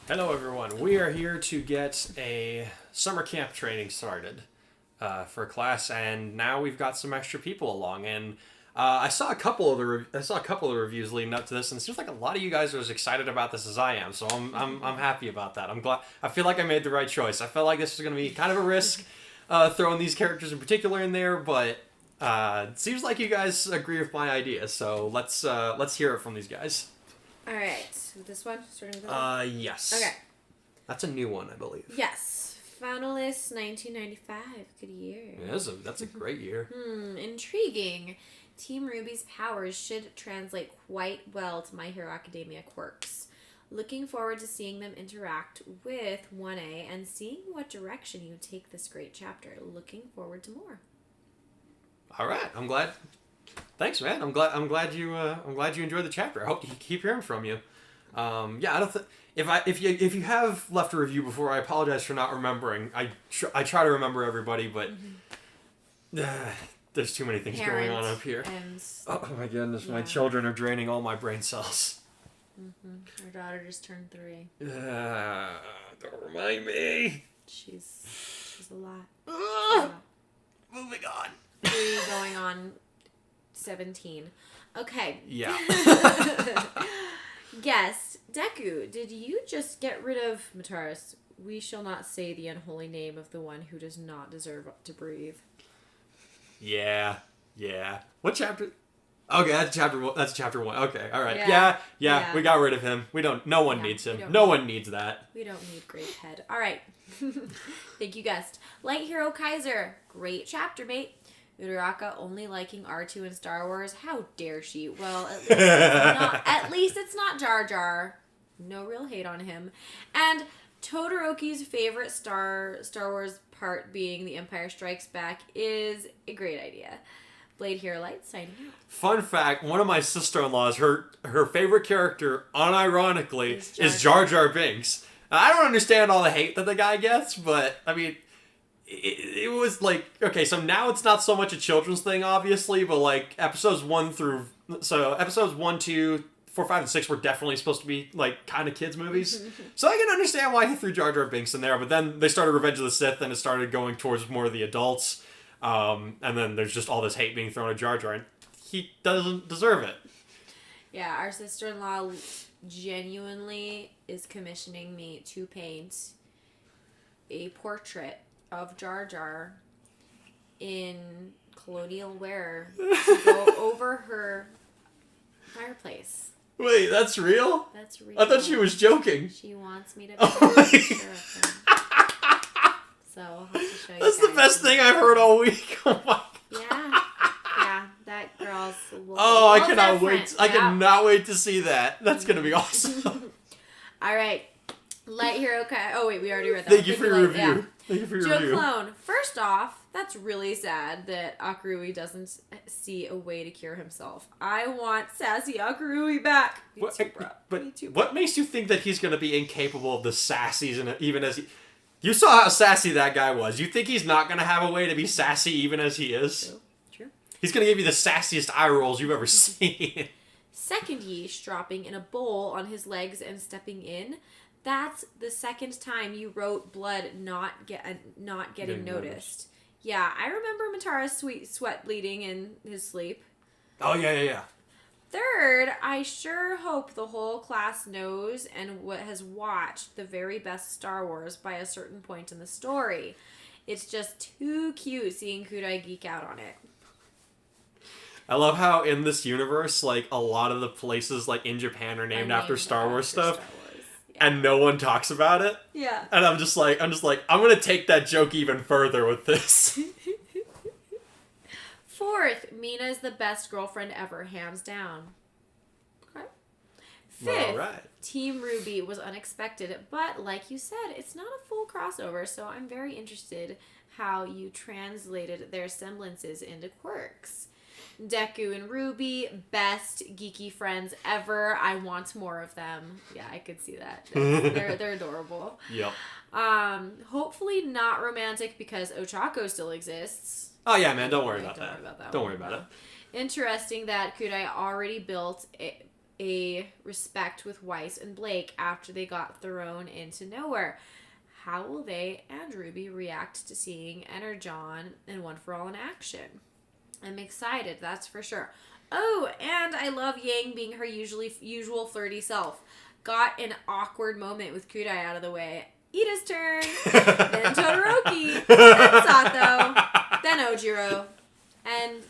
Hello, everyone. We are here to get a summer camp training started for class, and now we've got some extra people along. And I saw a couple of the reviews leading up to this, and it seems like a lot of you guys are as excited about this as I am. So I'm happy about that. I'm glad. I feel like I made the right choice. I felt like this was going to be kind of a risk throwing these characters in particular in there, but it seems like you guys agree with my idea. So let's hear it from these guys. All right, this one, starting with this one? Yes. Okay. That's a new one, I believe. Yes. Finalist 1995. Good year. Yeah, that's a great year. Intriguing. Team Ruby's powers should translate quite well to My Hero Academia quirks. Looking forward to seeing them interact with 1A and seeing what direction you take this great chapter. Looking forward to more. All right, I'm glad. Thanks, man. I'm glad you enjoyed the chapter. I hope to keep hearing from you. Yeah, I don't if you have left a review before, I apologize for not remembering. I try to remember everybody, but there's too many things going on up here. Oh my goodness, my children are draining all my brain cells. Our daughter just turned 3. Don't remind me. She's a lot. Moving on. 3 going on 17. Okay. Yeah. Guest, Deku, did you just get rid of Mataris? We shall not say the unholy name of the one who does not deserve to breathe. Yeah. What chapter? Okay, that's chapter 1. Okay, all right. Yeah. We got rid of him. No one needs him. No one needs that. We don't need Great Head. All right. Thank you, guest. Light Hero Kaiser, great chapter, mate. Uraraka only liking R2 in Star Wars. How dare she? Well, at least it's not Jar Jar. No real hate on him. And Todoroki's favorite Star Wars part being The Empire Strikes Back is a great idea. Blade Hero Light signing out. Fun fact, one of my sister-in-laws, her favorite character, unironically, is Jar Jar Binks. I don't understand all the hate that the guy gets, but, I mean, it was like, okay, so now it's not so much a children's thing, obviously, but like episodes 1, 2, 4, 5, and 6 were definitely supposed to be like kind of kids movies. So I can understand why he threw Jar Jar Binks in there, but then they started Revenge of the Sith and it started going towards more of the adults. And then there's just all this hate being thrown at Jar Jar, and he doesn't deserve it. Yeah, our sister-in-law genuinely is commissioning me to paint a portrait of Jar Jar in colonial wear to go over her fireplace. Wait, that's real? That's real. I thought she was joking. She wants me to paint a picture of him. So I'll have to show you That's guys. the best thing I've heard all week. Oh my god. Yeah, that girl's a little I cannot different. wait. I cannot wait to see that. That's going to be awesome. All right. Light Hero Oh, wait, we already read that. Thank you for your review. Yeah. Thank you for your Joe review. Clone. First off, that's really sad that Akurui doesn't see a way to cure himself. I want sassy Akurui back. Me too, bro. But Me too, bro. what makes you think that he's going to be incapable of the sassies, and even as he... You saw how sassy that guy was. You think he's not going to have a way to be sassy even as he is? True. He's going to give you the sassiest eye rolls you've ever seen. Second yeesh dropping in a bowl on his legs and stepping in. That's the second time you wrote blood not getting noticed. Yeah, I remember Matara's sweat bleeding in his sleep. Oh, yeah. Third, I sure hope the whole class knows and has watched the very best Star Wars by a certain point in the story. It's just too cute seeing Kudai geek out on it. I love how in this universe, like, a lot of the places, like, in Japan are named after Star Wars stuff. Yeah. And no one talks about it. Yeah. And I'm just like, I'm going to take that joke even further with this. Fourth, Mina is the best girlfriend ever, hands down. Okay. Fifth, Team Ruby was unexpected, but like you said, it's not a full crossover, so I'm very interested how you translated their semblances into quirks. Deku and Ruby, best geeky friends ever. I want more of them. Yeah, I could see that. They're adorable. Yep. Hopefully not romantic because Ochako still exists. Oh yeah, man, don't worry about that. Don't worry about it. Interesting that Kudai already built a respect with Weiss and Blake after they got thrown into nowhere. How will they and Ruby react to seeing Energon and One for All in action? I'm excited, that's for sure. Oh, and I love Yang being her usual flirty self. Got an awkward moment with Kudai out of the way. Ida's turn. Then Todoroki. Then Sato. Then Ojiro. And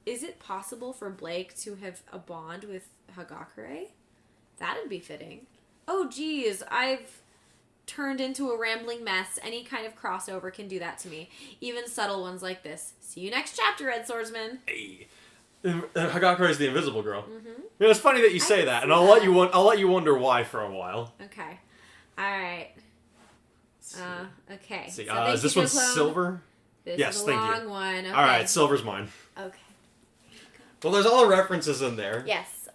is it possible for Blake to have a bond with Hagakure? That'd be fitting. Oh, geez. I've turned into a rambling mess. Any kind of crossover can do that to me. Even subtle ones like this. See you next chapter, Red Swordsman. Hey. Hagakure is the invisible girl. Mm-hmm. It's funny that you say that, and I'll let you wonder why for a while. Okay. All right. Okay. See, so is this one silver? This is a long one. Okay. All right, silver's mine. Okay. Well, there's all the references in there. Yes.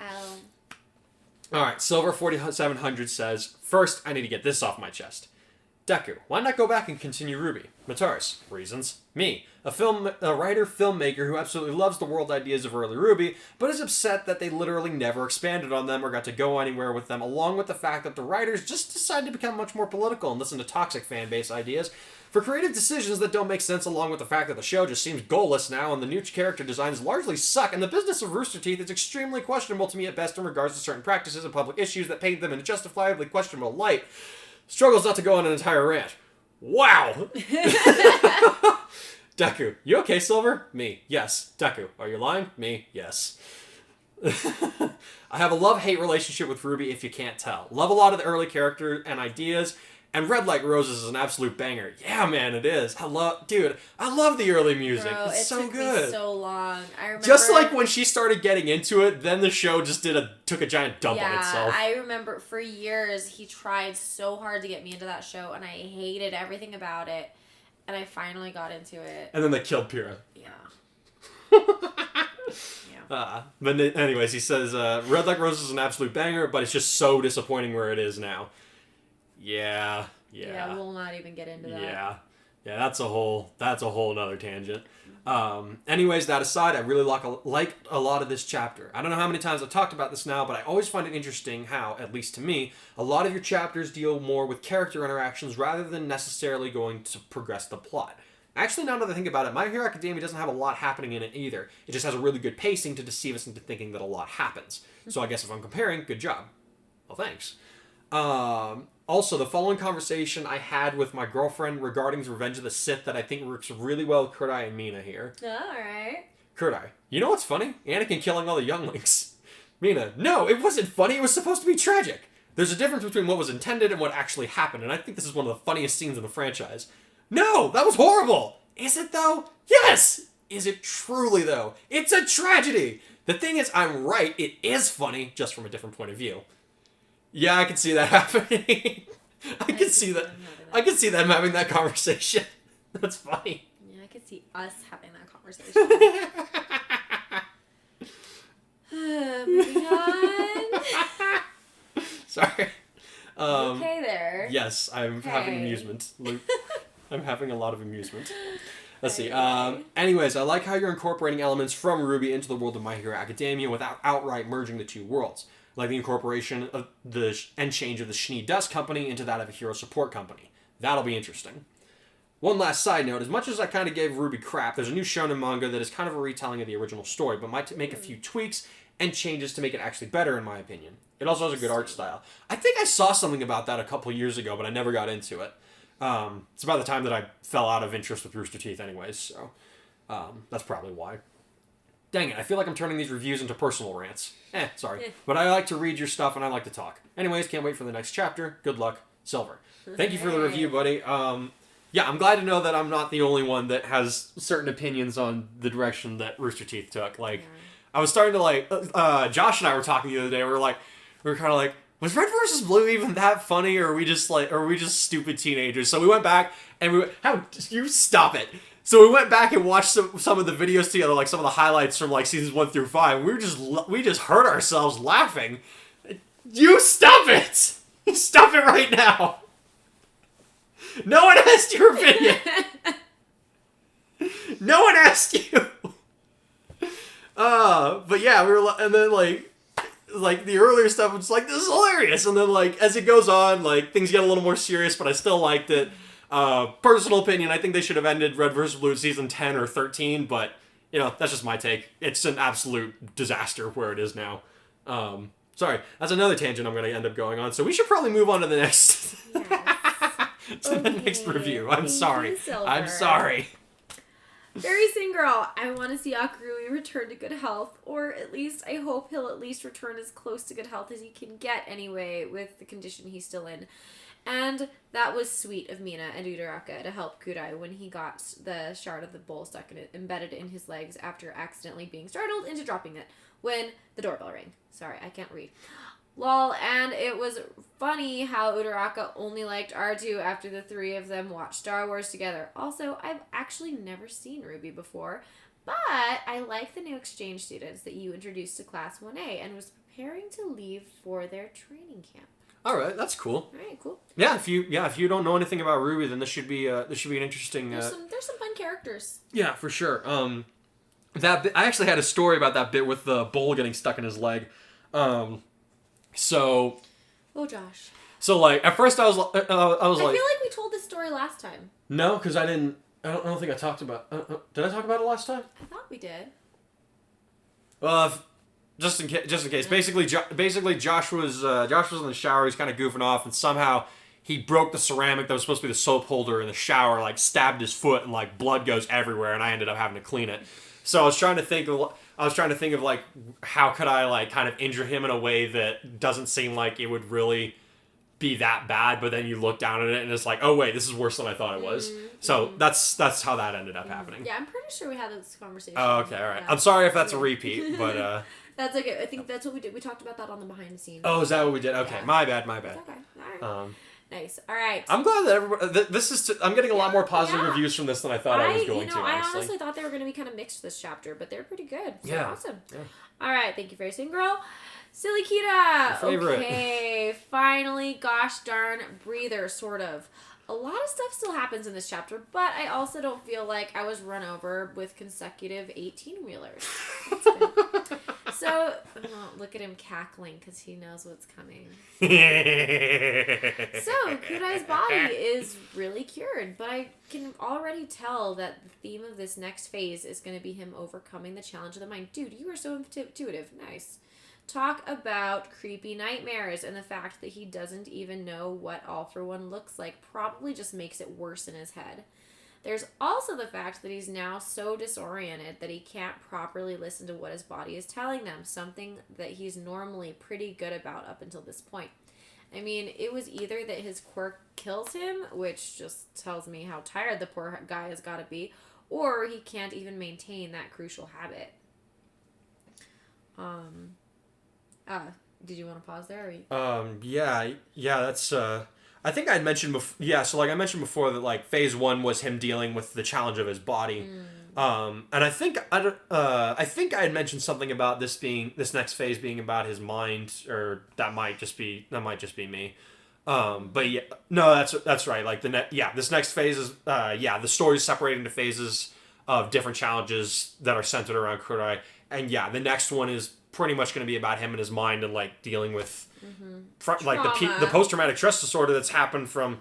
All right, Silver 4700 says, first, I need to get this off my chest. Deku, why not go back and continue Ruby? Mataris, reasons. Me, a writer-filmmaker who absolutely loves the world ideas of early Ruby, but is upset that they literally never expanded on them or got to go anywhere with them, along with the fact that the writers just decided to become much more political and listen to toxic fanbase ideas for creative decisions that don't make sense, along with the fact that the show just seems goalless now and the new character designs largely suck, and the business of Rooster Teeth is extremely questionable to me at best in regards to certain practices and public issues that paint them in a justifiably questionable light. Struggles not to go on an entire rant. Wow! Deku, you okay, Silver? Me, yes. Deku, are you lying? Me, yes. I have a love-hate relationship with Ruby if you can't tell. Love a lot of the early character and ideas, and Red Like Roses is an absolute banger. Yeah, man, it is. I love the early music. Bro, it's so took good. Me so long. I remember just like when she started getting into it, then the show just took a giant dump on itself. I remember for years he tried so hard to get me into that show, and I hated everything about it. And I finally got into it. And then they killed Pyrrha. Yeah. But anyways, he says, Red Like Roses is an absolute banger, but it's just so disappointing where it is now. Yeah, we'll not even get into that. Yeah, that's a whole nother tangent. Anyways, that aside, I really like a lot of this chapter. I don't know how many times I've talked about this now, but I always find it interesting how, at least to me, a lot of your chapters deal more with character interactions rather than necessarily going to progress the plot. Actually, now that I think about it, My Hero Academia doesn't have a lot happening in it either. It just has a really good pacing to deceive us into thinking that a lot happens. So I guess if I'm comparing, good job. Well, thanks. Also, the following conversation I had with my girlfriend regarding Revenge of the Sith that I think works really well with Kurdai and Mina here. Alright. Kurdai, you know what's funny? Anakin killing all the younglings. Mina, no, it wasn't funny, it was supposed to be tragic. There's a difference between what was intended and what actually happened, and I think this is one of the funniest scenes in the franchise. No, that was horrible! Is it though? Yes! Is it truly though? It's a tragedy! The thing is, I'm right, it is funny, just from a different point of view. Yeah, I can see that happening. I can see that them having that conversation. That's funny. Yeah, I could see us having that conversation. Moving on. Sorry. Okay there. Yes, I'm having amusement. I'm having a lot of amusement. Let's see. Anyways, I like how you're incorporating elements from Ruby into the world of My Hero Academia without outright merging the two worlds. Like the incorporation of and change of the Schnee Dust Company into that of a hero support company. That'll be interesting. One last side note, as much as I kind of gave Ruby crap, there's a new shonen manga that is kind of a retelling of the original story, but might make a few tweaks and changes to make it actually better, in my opinion. It also has a good art style. I think I saw something about that a couple years ago, but I never got into it. It's about the time that I fell out of interest with Rooster Teeth anyways, so that's probably why. Dang it, I feel like I'm turning these reviews into personal rants. Sorry. But I like to read your stuff and I like to talk. Anyways, can't wait for the next chapter. Good luck, Silver. Thank you for the review, buddy. Yeah, I'm glad to know that I'm not the only one that has certain opinions on the direction that Rooster Teeth took. Like, I was starting to Josh and I were talking the other day. We were kind of like, was Red vs. Blue even that funny, or are we just stupid teenagers? So we went back and you stop it. So we went back and watched some of the videos together, like some of the highlights from like seasons 1 through 5. We just hurt ourselves laughing. You stop it! Stop it right now! No one asked your opinion. No one asked you. But yeah, we were, and then like, like the earlier stuff was like, this is hilarious, and then like as it goes on, like things get a little more serious, but I still liked it. Personal opinion, I think they should have ended Red vs. Blue season 10 or 13, but that's just my take. It's an absolute disaster where it is now. Sorry, that's another tangent I'm going to end up going on. So we should probably move on to the next the next review. I'm sorry. Very Sing Girl, I want to see Akurui return to good health, or at least I hope he'll at least return as close to good health as he can get anyway with the condition he's still in. And that was sweet of Mina and Uraraka to help Kudai when he got the shard of the bowl embedded in his legs after accidentally being startled into dropping it when the doorbell rang. Sorry, I can't read. Lol, and it was funny how Uraraka only liked R2 after the three of them watched Star Wars together. Also, I've actually never seen Ruby before, but I like the new exchange students that you introduced to Class 1A and was preparing to leave for their training camp. All right, that's cool. All right, cool. Yeah, if you don't know anything about Ruby, then this should be an interesting. There's some fun characters. Yeah, for sure. That bit, I actually had a story about that bit with the bowl getting stuck in his leg. Oh, Josh. So like at first I was like, I feel like we told this story last time. No, because I didn't. I don't think I talked about. Did I talk about it last time? I thought we did. Just in case. Basically, Josh was in the shower. He's kind of goofing off, and somehow he broke the ceramic that was supposed to be the soap holder in the shower. Like stabbed his foot, and like blood goes everywhere. And I ended up having to clean it. So I was trying to think of like how could I like kind of injure him in a way that doesn't seem like it would really be that bad. But then you look down at it, and it's like, oh wait, this is worse than I thought it was. So that's how that ended up happening. Yeah, I'm pretty sure we had this conversation. Oh, okay, all right. Yeah. I'm sorry if that's a repeat, but that's okay. I think that's what we did. We talked about that on the behind the scenes. Oh, is that what we did? Okay, yeah. My bad. It's okay. All right. Nice. All right. I'm glad that everybody. I'm getting a lot more positive reviews from this than I thought I was going to. I honestly thought they were going to be kind of mixed this chapter, but they're pretty good. So yeah. Awesome. Yeah. All right. Thank you, Very Sing Girl. Silly Kita. Favorite. Okay. Finally, gosh darn breather, sort of. A lot of stuff still happens in this chapter, but I also don't feel like I was run over with consecutive 18-wheelers. So, look at him cackling because he knows what's coming. So, Kudai's body is really cured, but I can already tell that the theme of this next phase is going to be him overcoming the challenge of the mind. Dude, you are so intuitive. Nice. Talk about creepy nightmares, and the fact that he doesn't even know what All for One looks like probably just makes it worse in his head. There's also the fact that he's now so disoriented that he can't properly listen to what his body is telling them, something that he's normally pretty good about up until this point. I mean, it was either that his quirk kills him, which just tells me how tired the poor guy has got to be, or he can't even maintain that crucial habit. Did you want to pause there? Yeah, that's, I think I had mentioned before, I mentioned before that, like, phase 1 was him dealing with the challenge of his body. And I think I had mentioned something about this next phase being about his mind, or that might just be me. But yeah, no, that's right. Like this next phase is, the story's separated into phases of different challenges that are centered around Kudai. And yeah, the next one is pretty much going to be about him and his mind and like dealing with like the post-traumatic stress disorder that's happened from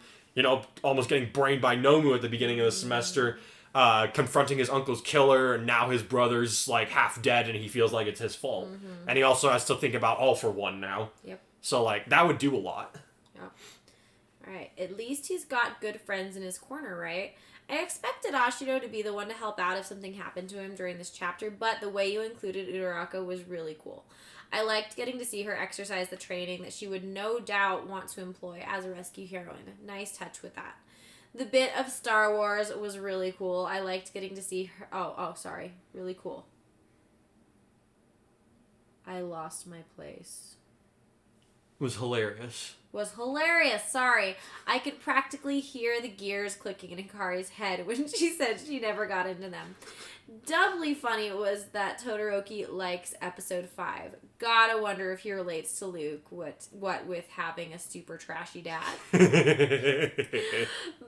almost getting brained by Nomu at the beginning of the semester, confronting his uncle's killer, and now his brother's like half dead and he feels like it's his fault, and he also has to think about All for One now. Yep. So like that would do a lot. Yep. All right, at least he's got good friends in his corner, right? I expected Ashito to be the one to help out if something happened to him during this chapter, but the way you included Uraraka was really cool. I liked getting to see her exercise the training that she would no doubt want to employ as a rescue heroine. Nice touch with that. The bit of Star Wars was really cool. I liked getting to see her... Really cool. I lost my place. Was hilarious. Sorry. I could practically hear the gears clicking in Hikari's head when she said she never got into them. Doubly funny was that Todoroki likes episode 5. Gotta wonder if he relates to Luke, what with having a super trashy dad.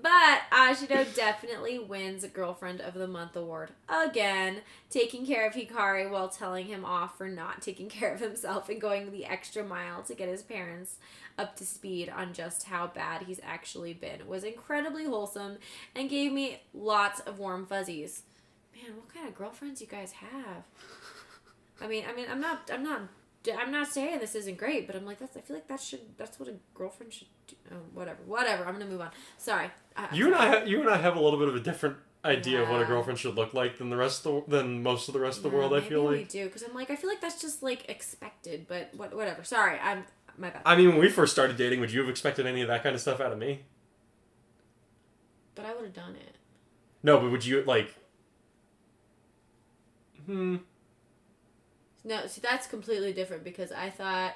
But Ashido definitely wins Girlfriend of the Month award again, taking care of Hikari while telling him off for not taking care of himself and going the extra mile to get his parents up to speed on just how bad he's actually been. It was incredibly wholesome and gave me lots of warm fuzzies. Man, what kind of girlfriends you guys have? I mean, I'm not saying this isn't great, but I'm like, I feel like that's what a girlfriend should do. Whatever. I'm gonna move on. Sorry. You and I have a little bit of a different idea of what a girlfriend should look like than most of the rest of the world. I feel like we do, because I'm like, I feel like that's just like expected, but whatever. Sorry, my bad. I mean, when we first started dating, would you have expected any of that kind of stuff out of me? But I would have done it. No, but would you like? No, see, that's completely different, because I thought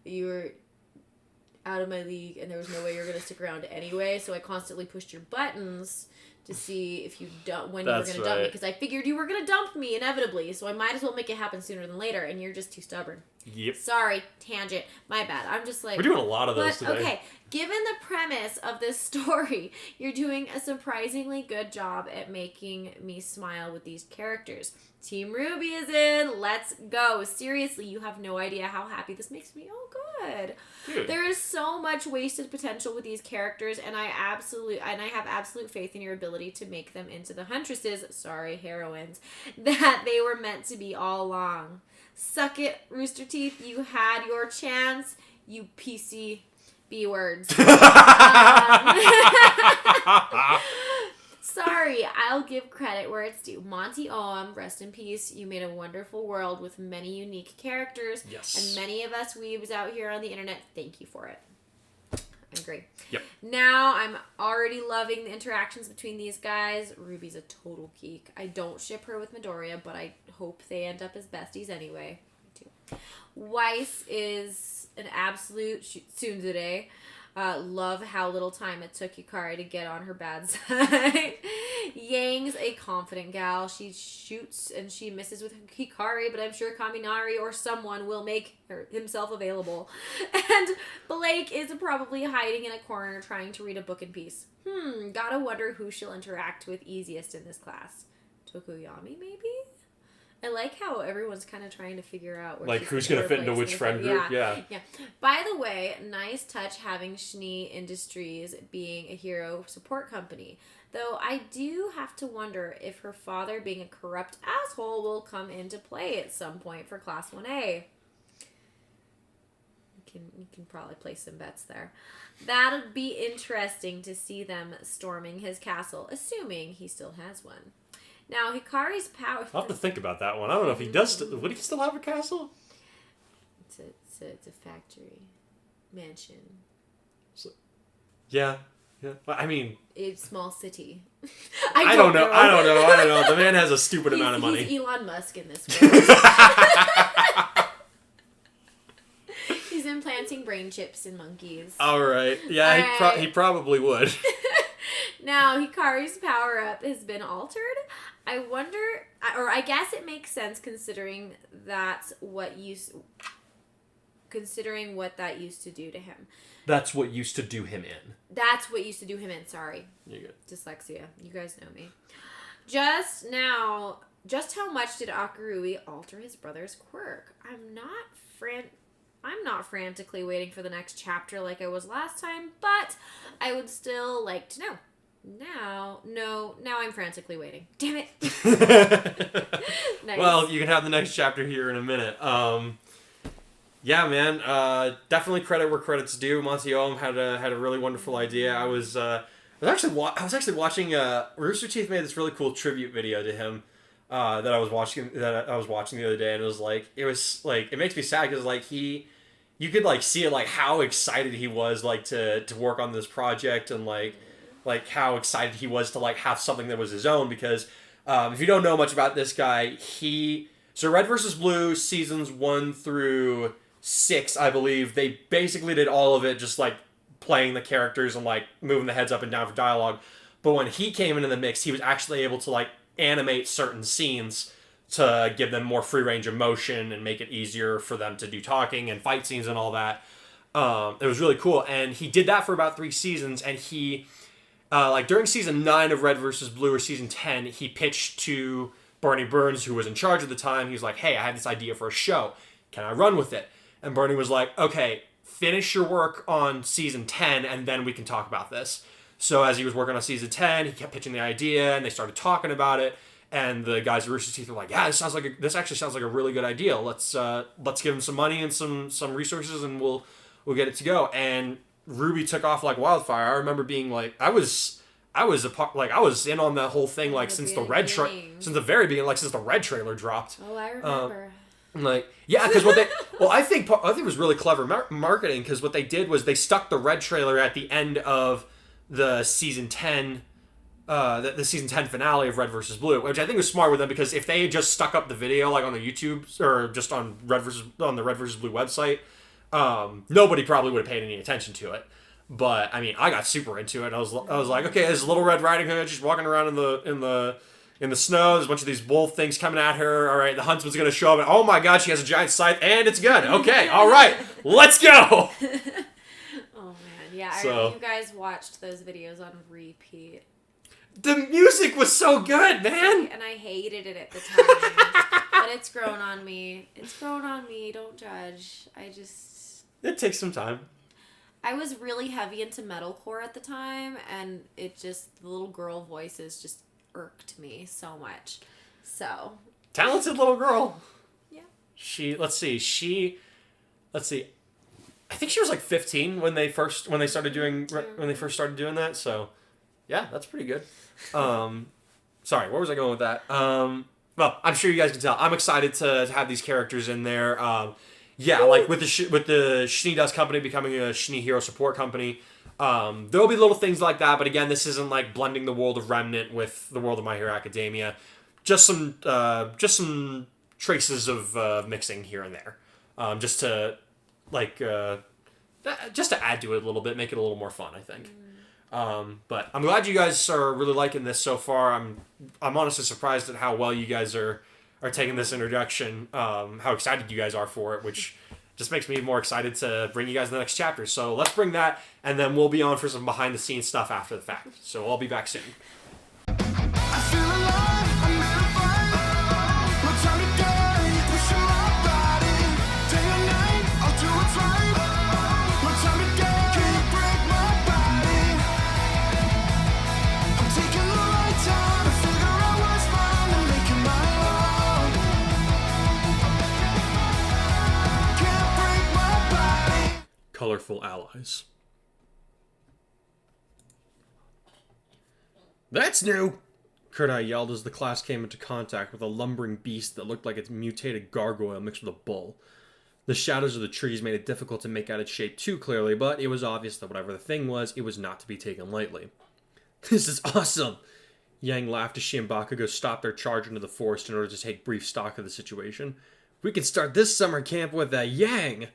you were out of my league and there was no way you were going to stick around anyway, so I constantly pushed your buttons to see if you you were going to dump me, because I figured you were going to dump me inevitably, so I might as well make it happen sooner than later, and you're just too stubborn. Yep. Sorry, tangent. My bad. I'm just like... We're doing a lot of those today. Okay, given the premise of this story, you're doing a surprisingly good job at making me smile with these characters. Team Ruby is in. Let's go. Seriously, you have no idea how happy this makes me. Oh, good. Dude. There is so much wasted potential with these characters, and I have absolute faith in your ability to make them into the huntresses, heroines, that they were meant to be all along. Suck it, Rooster Teeth. You had your chance. You PC B words. Sorry, I'll give credit where it's due. Monty Oum, rest in peace. You made a wonderful world with many unique characters. Yes. And many of us weebs out here on the internet, thank you for it. I agree. Yep. Now, I'm already loving the interactions between these guys. Ruby's a total geek. I don't ship her with Midoriya, but I hope they end up as besties anyway. Me too. Weiss is an absolute tsundere. Love how little time it took Hikari to get on her bad side. Yang's a confident gal. She shoots and she misses with Hikari, but I'm sure Kaminari or someone will make himself available. And Blake is probably hiding in a corner trying to read a book in peace. Gotta wonder who she'll interact with easiest in this class. Tokoyami, maybe? I like how everyone's kind of trying to figure out where who's going to fit into which friend group. Yeah. By the way, nice touch having Schnee Industries being a hero support company. Though I do have to wonder if her father being a corrupt asshole will come into play at some point for Class 1A. You can probably place some bets there. That'll be interesting to see them storming his castle, assuming he still has one. Now, Hikari's power... I'll have to think about that one. I don't know if he does... Would he still have a castle? It's a factory. Mansion. Yeah. I mean... It's a small city. I don't know. The man has a stupid amount of money. He's Elon Musk in this world. He's implanting brain chips in monkeys. All right. Yeah, he probably would. Now, Hikari's power-up has been altered. I wonder, or I guess it makes sense considering what that used to do to him. That's what used to do him in. Sorry. You're good. Dyslexia. You guys know me. Just how much did Akurui alter his brother's quirk? I'm not frantically waiting for the next chapter like I was last time, but I would still like to know. Now I'm frantically waiting. Damn it. Nice. Well, you can have the next chapter here in a minute. Yeah, man. Definitely credit where credit's due. Monty Oum had a really wonderful idea. I was actually watching. Rooster Teeth made this really cool tribute video to him that I was watching the other day, and it makes me sad because you could see it how excited he was to work on this project and how excited he was to have something that was his own, because if you don't know much about this guy, so Red vs. Blue seasons 1 through 6, I believe, they basically did all of it just playing the characters and moving the heads up and down for dialogue. But when he came into the mix, he was actually able to animate certain scenes to give them more free range of motion and make it easier for them to do talking and fight scenes and all that. It was really cool, and he did that for about 3 seasons, and he, during season 9 of Red vs. Blue or season 10, he pitched to Barney Burns, who was in charge at the time. He was like, hey, I have this idea for a show. Can I run with it? And Barney was like, okay, finish your work on season 10, and then we can talk about this. So as he was working on season 10, he kept pitching the idea, and they started talking about it. And the guys at Rooster Teeth were like, yeah, this actually sounds like a really good idea. Let's give him some money and some resources, and we'll get it to go. And Ruby took off like wildfire. I remember being like, I was a part, like I was in on that whole thing like since the very beginning, like since the Red trailer dropped. Oh, I remember. Because I think it was really clever marketing, because what they did was they stuck the Red trailer at the end of the season 10. The season 10 finale of Red vs. Blue, which I think was smart with them, because if they had just stuck up the video like on the YouTube or just on the Red vs. Blue website, nobody probably would have paid any attention to it. But I mean, I got super into it. I was like, okay, there's Little Red Riding Hood. She's walking around in the snow. There's a bunch of these wolf things coming at her. All right, the huntsman's gonna show up, and oh my god, she has a giant scythe, and it's good. Okay, all right, let's go. Oh man, yeah. You guys watched those videos on repeat. The music was so good, man! And I hated it at the time. But it's grown on me. Don't judge. It takes some time. I was really heavy into metalcore at the time, and the little girl voices just irked me so much. So. Talented little girl. Yeah. Let's see. I think she was like 15 when they first started doing that, so. Yeah, that's pretty good. Sorry, where was I going with that? Well, I'm sure you guys can tell. I'm excited to have these characters in there. Like with the Schnee Dust Company becoming a Schnee Hero Support Company, there'll be little things like that. But again, this isn't like blending the world of Remnant with the world of My Hero Academia. Just some traces of mixing here and there, just to add to it a little bit, make it a little more fun, I think. But I'm glad you guys are really liking this so far. I'm honestly surprised at how well you guys are taking this introduction, how excited you guys are for it, which just makes me more excited to bring you guys the next chapter. So let's bring that, and then we'll be on for some behind the scenes stuff after the fact. So I'll be back soon. Colorful allies. That's new! Kurt yelled as the class came into contact with a lumbering beast that looked like its mutated gargoyle mixed with a bull. The shadows of the trees made it difficult to make out its shape too clearly, but it was obvious that whatever the thing was, it was not to be taken lightly. This is awesome! Yang laughed as she and Bakugo stopped their charge into the forest in order to take brief stock of the situation. We can start this summer camp with a Yang!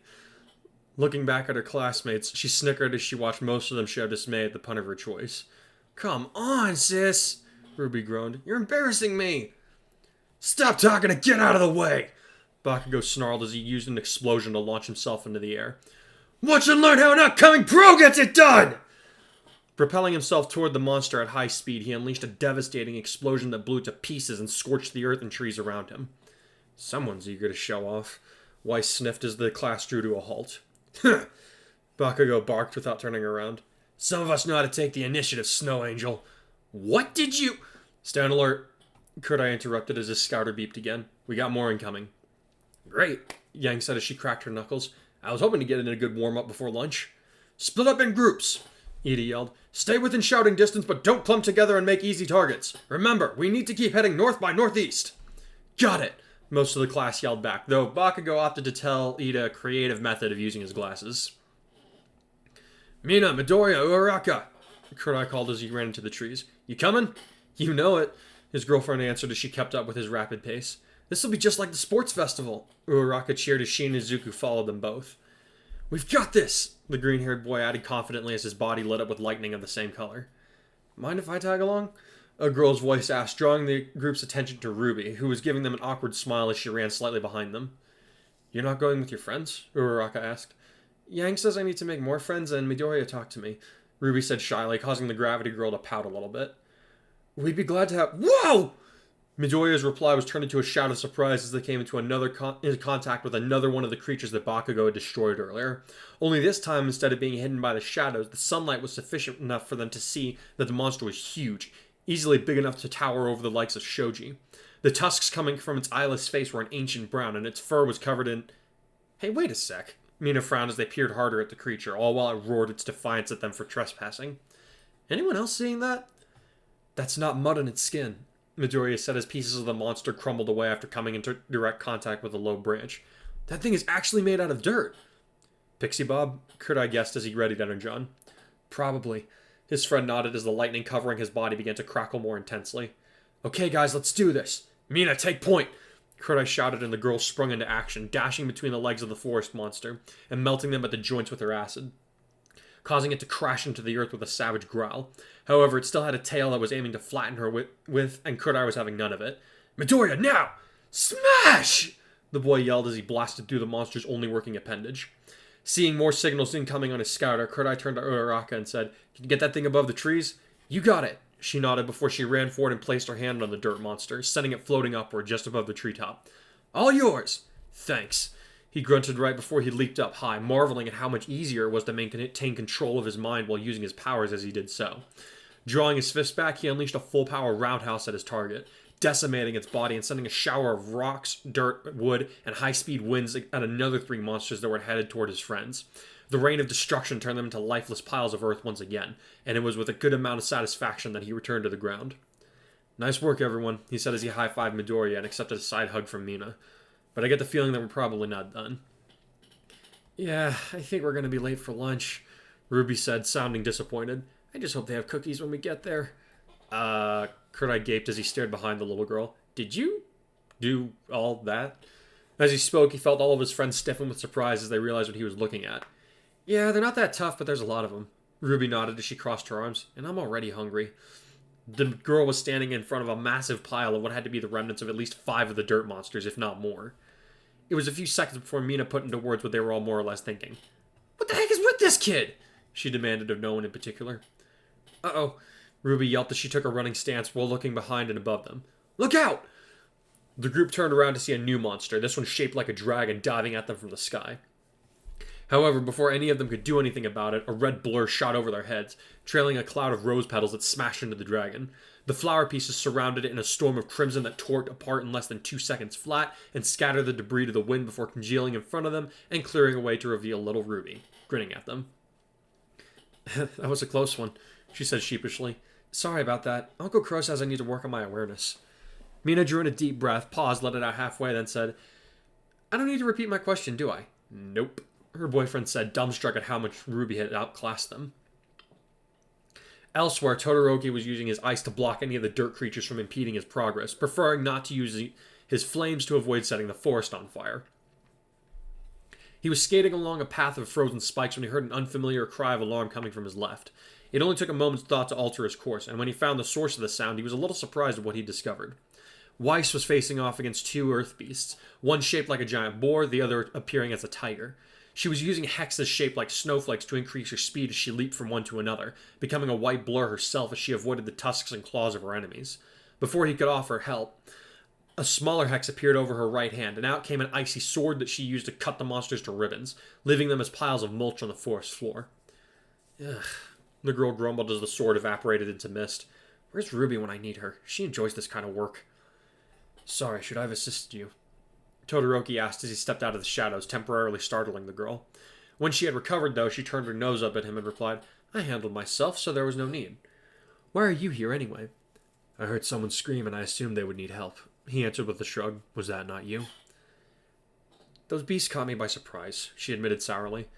Looking back at her classmates, she snickered as she watched most of them show dismay at the pun of her choice. Come on, sis, Ruby groaned. You're embarrassing me. Stop talking and get out of the way, Bakugo snarled as he used an explosion to launch himself into the air. Watch and learn how an upcoming pro gets it done! Propelling himself toward the monster at high speed, he unleashed a devastating explosion that blew it to pieces and scorched the earth and trees around him. Someone's eager to show off. Weiss sniffed as the class drew to a halt. Bakugo barked without turning around. Some of us know how to take the initiative, Snow Angel. What did you... Stand alert. Kurdai interrupted as his scouter beeped again. We got more incoming. Great, Yang said as she cracked her knuckles. I was hoping to get in a good warm-up before lunch. Split up in groups, Ida yelled. Stay within shouting distance, but don't clump together and make easy targets. Remember, we need to keep heading north by northeast. Got it. Most of the class yelled back, though Bakugo opted to tell Ida a creative method of using his glasses. Mina, Midoriya, Uraraka, Kurai called as he ran into the trees. You coming? You know it, his girlfriend answered as she kept up with his rapid pace. This'll be just like the sports festival. Uraraka cheered as she and Izuku followed them both. We've got this, the green-haired boy added confidently as his body lit up with lightning of the same color. Mind if I tag along? A girl's voice asked, drawing the group's attention to Ruby, who was giving them an awkward smile as she ran slightly behind them. You're not going with your friends? Uraraka asked. Yang says I need to make more friends and Midoriya talked to me, Ruby said shyly, causing the gravity girl to pout a little bit. We'd be glad to have... Whoa! Midoriya's reply was turned into a shout of surprise as they came into contact with another one of the creatures that Bakugo had destroyed earlier. Only this time, instead of being hidden by the shadows, the sunlight was sufficient enough for them to see that the monster was huge, easily big enough to tower over the likes of Shoji. The tusks coming from its eyeless face were an ancient brown, and its fur was covered in... Hey, wait a sec. Mina frowned as they peered harder at the creature, all while it roared its defiance at them for trespassing. Anyone else seeing that? That's not mud on its skin, Midoriya said as pieces of the monster crumbled away after coming into direct contact with a low branch. That thing is actually made out of dirt. Pixie Bob? Kurdai guessed as he readied Energon. Probably. His friend nodded as the lightning covering his body began to crackle more intensely. Okay, guys, let's do this. Mina, take point! Kurdai shouted and the girl sprung into action, dashing between the legs of the forest monster and melting them at the joints with her acid, causing it to crash into the earth with a savage growl. However, it still had a tail that was aiming to flatten her with and Kurdai was having none of it. Midoriya, now! Smash! The boy yelled as he blasted through the monster's only working appendage. Seeing more signals incoming on his scouter, Kurdai turned to Uraraka and said, Can you get that thing above the trees? You got it! She nodded before she ran forward and placed her hand on the dirt monster, sending it floating upward just above the treetop. All yours! Thanks. He grunted right before he leaped up high, marveling at how much easier it was to maintain control of his mind while using his powers as he did so. Drawing his fists back, he unleashed a full-power roundhouse at his target, decimating its body and sending a shower of rocks, dirt, wood, and high-speed winds at another 3 monsters that were headed toward his friends. The rain of destruction turned them into lifeless piles of earth once again, and it was with a good amount of satisfaction that he returned to the ground. Nice work, everyone, he said as he high-fived Midoriya and accepted a side hug from Mina. But I get the feeling that we're probably not done. Yeah, I think we're going to be late for lunch, Ruby said, sounding disappointed. I just hope they have cookies when we get there. Kurdai gaped as he stared behind the little girl. Did you do all that? As he spoke, he felt all of his friends stiffen with surprise as they realized what he was looking at. Yeah, they're not that tough, but there's a lot of them. Ruby nodded as she crossed her arms, and I'm already hungry. The girl was standing in front of a massive pile of what had to be the remnants of at least 5 of the dirt monsters, if not more. It was a few seconds before Mina put into words what they were all more or less thinking. What the heck is with this kid? She demanded of no one in particular. Uh-oh, Ruby yelped as she took a running stance while looking behind and above them. Look out! The group turned around to see a new monster, this one shaped like a dragon, diving at them from the sky. However, before any of them could do anything about it, a red blur shot over their heads, trailing a cloud of rose petals that smashed into the dragon. The flower pieces surrounded it in a storm of crimson that tore it apart in less than 2 seconds flat and scattered the debris to the wind before congealing in front of them and clearing away to reveal little Ruby, grinning at them. That was a close one, she said sheepishly. Sorry about that. Uncle Crow says I need to work on my awareness. Mina drew in a deep breath, paused, let it out halfway, then said, I don't need to repeat my question, do I? Nope, her boyfriend said, dumbstruck at how much Ruby had outclassed them. Elsewhere, Todoroki was using his ice to block any of the dirt creatures from impeding his progress, preferring not to use his flames to avoid setting the forest on fire. He was skating along a path of frozen spikes when he heard an unfamiliar cry of alarm coming from his left. It only took a moment's thought to alter his course, and when he found the source of the sound, he was a little surprised at what he discovered. Weiss was facing off against 2 earth beasts, one shaped like a giant boar, the other appearing as a tiger. She was using hexes shaped like snowflakes to increase her speed as she leaped from one to another, becoming a white blur herself as she avoided the tusks and claws of her enemies. Before he could offer help, a smaller hex appeared over her right hand, and out came an icy sword that she used to cut the monsters to ribbons, leaving them as piles of mulch on the forest floor. Ugh, the girl grumbled as the sword evaporated into mist. Where's Ruby when I need her? She enjoys this kind of work. Sorry, should I have assisted you? Todoroki asked as he stepped out of the shadows, temporarily startling the girl. When she had recovered, though, she turned her nose up at him and replied, I handled myself, so there was no need. Why are you here, anyway? I heard someone scream, and I assumed they would need help. He answered with a shrug. Was that not you? Those beasts caught me by surprise, she admitted sourly.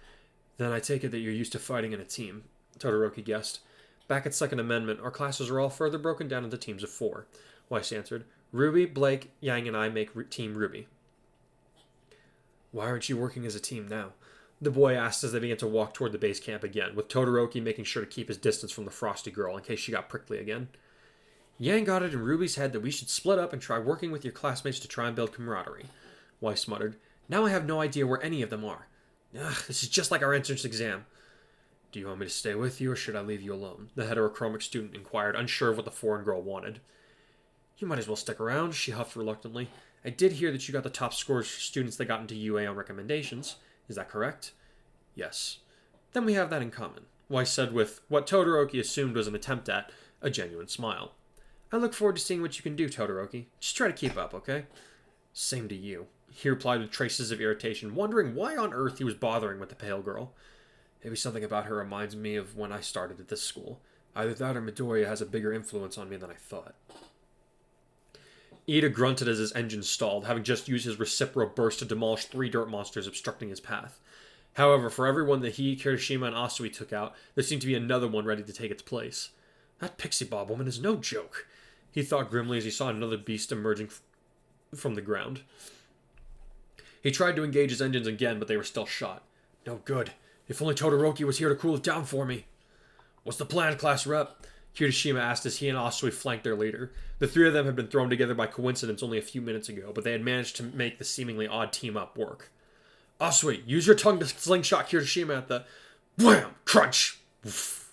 Then I take it that you're used to fighting in a team, Todoroki guessed. Back at Second Amendment, our classes are all further broken down into teams of 4. Weiss answered. Ruby, Blake, Yang, and I make Team Ruby. Why aren't you working as a team now? The boy asked as they began to walk toward the base camp again, with Todoroki making sure to keep his distance from the frosty girl in case she got prickly again. Yang got it in Ruby's head that we should split up and try working with your classmates to try and build camaraderie. Weiss muttered. Now I have no idea where any of them are. Ugh, this is just like our entrance exam. Do you want me to stay with you, or should I leave you alone? The heterochromic student inquired, unsure of what the foreign girl wanted. You might as well stick around, she huffed reluctantly. I did hear that you got the top scores for students that got into UA on recommendations. Is that correct? Yes. Then we have that in common, Weiss said with what Todoroki assumed was an attempt at a genuine smile. I look forward to seeing what you can do, Todoroki. Just try to keep up, okay? Same to you, he replied with traces of irritation, wondering why on earth he was bothering with the pale girl. Maybe something about her reminds me of when I started at this school. Either that or Midoriya has a bigger influence on me than I thought. Ida grunted as his engine stalled, having just used his Recipro burst to demolish 3 dirt monsters obstructing his path. However, for everyone that he, Kirishima, and Asui took out, there seemed to be another one ready to take its place. That Pixie Bob woman is no joke, he thought grimly as he saw another beast emerging from the ground. He tried to engage his engines again, but they were still shot. No good. If only Todoroki was here to cool it down for me. What's the plan, class rep? Kirishima asked as he and Asui flanked their leader. The 3 of them had been thrown together by coincidence only a few minutes ago, but they had managed to make the seemingly odd team-up work. Asui, use your tongue to slingshot Kirishima at the... Wham! Crunch! Oof.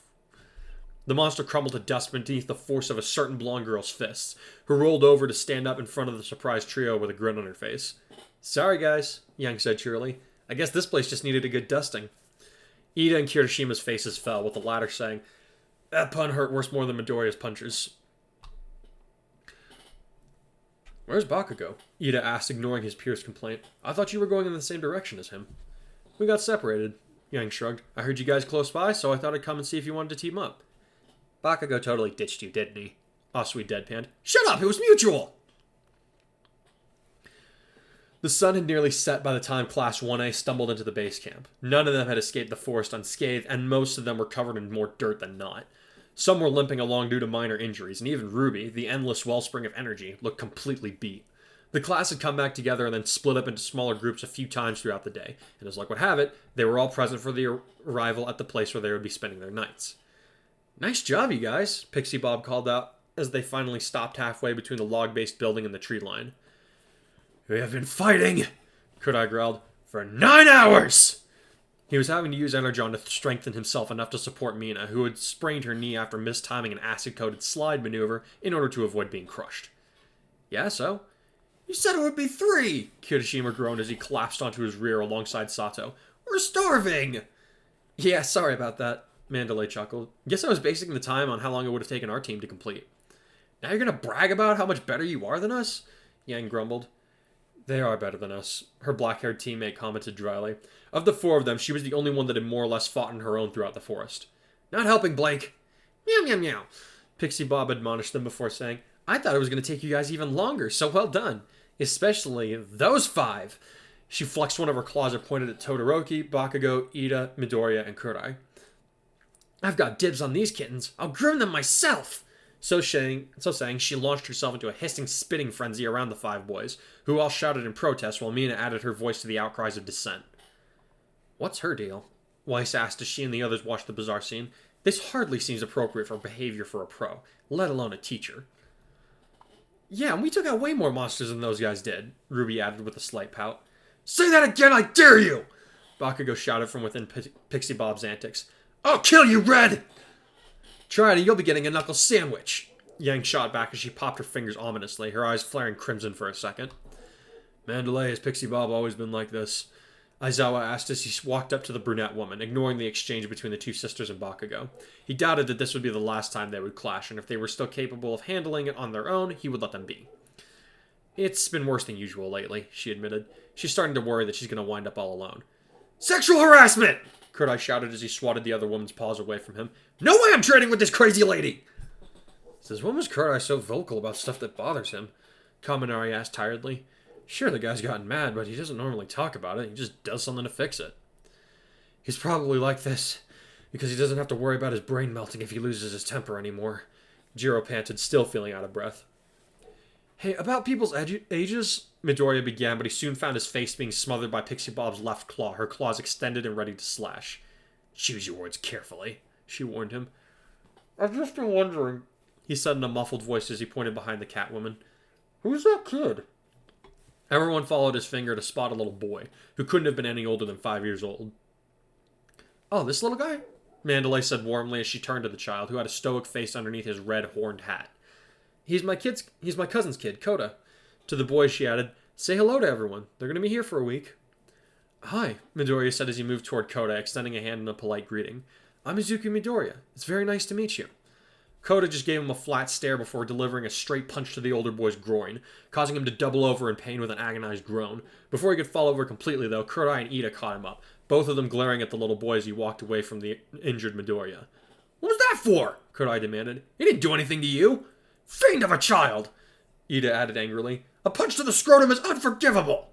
The monster crumbled to dust beneath the force of a certain blonde girl's fists, who rolled over to stand up in front of the surprised trio with a grin on her face. Sorry, guys, Yang said cheerily. I guess this place just needed a good dusting. Ida and Kirishima's faces fell, with the latter saying, That pun hurt worse more than Midoriya's punches. Where's Bakugo? Ida asked, ignoring his peer's complaint. I thought you were going in the same direction as him. We got separated, Yang shrugged. I heard you guys close by, so I thought I'd come and see if you wanted to team up. Bakugo totally ditched you, didn't he? Asui deadpanned. Shut up, it was mutual! The sun had nearly set by the time Class 1A stumbled into the base camp. None of them had escaped the forest unscathed, and most of them were covered in more dirt than not. Some were limping along due to minor injuries, and even Ruby, the endless wellspring of energy, looked completely beat. The class had come back together and then split up into smaller groups a few times throughout the day, and as luck would have it, they were all present for the arrival at the place where they would be spending their nights. Nice job, you guys, Pixie Bob called out as they finally stopped halfway between the log-based building and the tree line. We have been fighting, Kudai growled, for 9 hours! He was having to use Energon to strengthen himself enough to support Mina, who had sprained her knee after mistiming an acid-coated slide maneuver in order to avoid being crushed. Yeah, so? You said it would be 3, Kirishima groaned as he collapsed onto his rear alongside Sato. We're starving! Yeah, sorry about that, Mandalay chuckled. Guess I was basing the time on how long it would have taken our team to complete. Now you're gonna brag about how much better you are than us? Yang grumbled. They are better than us, her black-haired teammate commented dryly. Of the 4 of them, she was the only one that had more or less fought on her own throughout the forest. Not helping, Blake. Meow, meow, meow. Pixie Bob admonished them before saying, I thought it was going to take you guys even longer, so well done. Especially those 5. She flexed one of her claws and pointed at Todoroki, Bakugo, Ida, Midoriya, and Kurai. I've got dibs on these kittens. I'll groom them myself. So saying, she launched herself into a hissing spitting frenzy around the 5 boys, who all shouted in protest while Mina added her voice to the outcries of dissent. What's her deal? Weiss asked as she and the others watched the bizarre scene. This hardly seems appropriate for behavior for a pro, let alone a teacher. Yeah, and we took out way more monsters than those guys did, Ruby added with a slight pout. Say that again, I dare you! Bakugo shouted from within Pixie Bob's antics. I'll kill you, Red! Try it and you'll be getting a knuckle sandwich. Yang shot back as she popped her fingers ominously, her eyes flaring crimson for a second. Mandalay, has Pixie Bob always been like this? Aizawa asked as he walked up to the brunette woman, ignoring the exchange between the 2 sisters and Bakugo. He doubted that this would be the last time they would clash, and if they were still capable of handling it on their own, he would let them be. It's been worse than usual lately, she admitted. She's starting to worry that she's going to wind up all alone. Sexual harassment! Kudai shouted as he swatted the other woman's paws away from him. No way I'm trading with this crazy lady! Says, when was Kudai so vocal about stuff that bothers him? Kaminari asked tiredly. Sure, the guy's gotten mad, but he doesn't normally talk about it. He just does something to fix it. He's probably like this, because he doesn't have to worry about his brain melting if he loses his temper anymore. Jiro panted, still feeling out of breath. Hey, about people's ages, Midoriya began, but he soon found his face being smothered by Pixie Bob's left claw, her claws extended and ready to slash. Choose your words carefully, she warned him. I've just been wondering, he said in a muffled voice as he pointed behind the Catwoman. Who's that kid? Everyone followed his finger to spot a little boy, who couldn't have been any older than 5 years old. Oh, this little guy? Mandalay said warmly as she turned to the child, who had a stoic face underneath his red horned hat. He's my cousin's kid, Coda. To the boy, she added, say hello to everyone. They're going to be here for a week. Hi, Midoriya said as he moved toward Coda, extending a hand in a polite greeting. I'm Izuku Midoriya. It's very nice to meet you. Coda just gave him a flat stare before delivering a straight punch to the older boy's groin, causing him to double over in pain with an agonized groan. Before he could fall over completely, though, Kurai and Ida caught him up, both of them glaring at the little boy as he walked away from the injured Midoriya. What was that for? Kurai demanded. He didn't do anything to you. Fiend of a child! Ida added angrily. A punch to the scrotum is unforgivable!